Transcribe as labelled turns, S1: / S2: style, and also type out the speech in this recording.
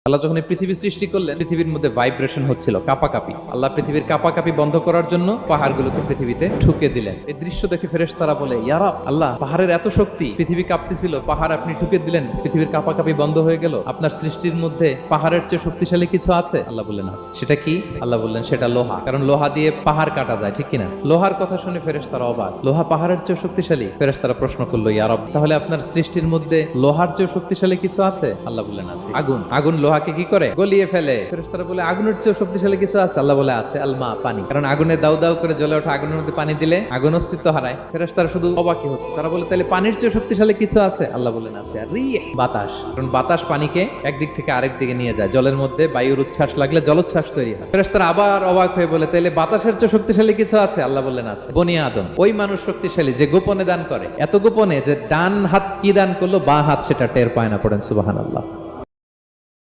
S1: আল্লাহ যখন এই পৃথিবী সৃষ্টি করলেন, পৃথিবীর মধ্যে ভাইব্রেশন হচ্ছিল, কাঁপাকাঁপি। আল্লাহ পৃথিবীর কাঁপাকাঁপি বন্ধ করার জন্য পাহাড়গুলোকে পৃথিবীতে ঠুকে দিলেন। এই দৃশ্য দেখে ফেরেশতারা বলে, ইয়া রাব, আল্লাহ, পাহাড়ের এত শক্তি, পৃথিবী কাঁপতেছিল, পাহাড় আপনি ঠুকে দিলেন, পৃথিবীর কাঁপাকাঁপি বন্ধ হয়ে গেল। আপনার সৃষ্টির মধ্যে পাহাড়ের চেয়ে শক্তিশালী কিছু আছে? আল্লাহ বললেন আছে। সেটা কি? আল্লাহ বললেন সেটা লোহা, কারণ লোহা দিয়ে পাহাড় কাটা যায়, ঠিক কিনা? লোহার কথা শুনে ফেরেশতারা অবাক, লোহা পাহাড়ের চেয়ে শক্তিশালী? ফেরেশতারা প্রশ্ন করলো, ইয়া রাব, তাহলে আপনার সৃষ্টির মধ্যে লোহার চেয়ে শক্তিশালী কিছু আছে? আল্লাহ বললেন আছে। আগুন, আগুন লোহাকে কি করে? গলিয়ে ফেলে। ফেরেশতারা বলে, আগুনের চেয়ে শক্তিশালী কিছু আছে? আল্লাহ বলে আছে, আলমা, পানি। কারণ আগুনে দাউ দাউ করে জ্বলে ওঠা আগুনের মধ্যে পানি দিলে আগুন অস্তিত্ব হারায়। ফেরেশতারা শুধু অবাকই হচ্ছে। তারা বলে, তাহলে পানির চেয়ে শক্তিশালী কিছু আছে? আল্লাহ বলেন আছে, রিহ, বাতাস। কারণ বাতাস পানিকে একদিক থেকে আরেক দিকে নিয়ে যায়। জলের মধ্যে বায়ুর উচ্ছ্বাস লাগলে জলোচ্ছ্বাস তৈরি হয়। ফেরেশতারা আবার অবাক হয়ে বলে, তাহলে বাতাসের চেয়ে শক্তিশালী কিছু আছে? আল্লাহ বললেন আছে, বনি আদম। ওই মানুষ শক্তিশালী যে গোপনে দান করে, এত গোপনে যে ডান হাত কি দান করলো, বাঁ হাত সেটা টের পায় না। পড়েন সুবহানাল্লাহ।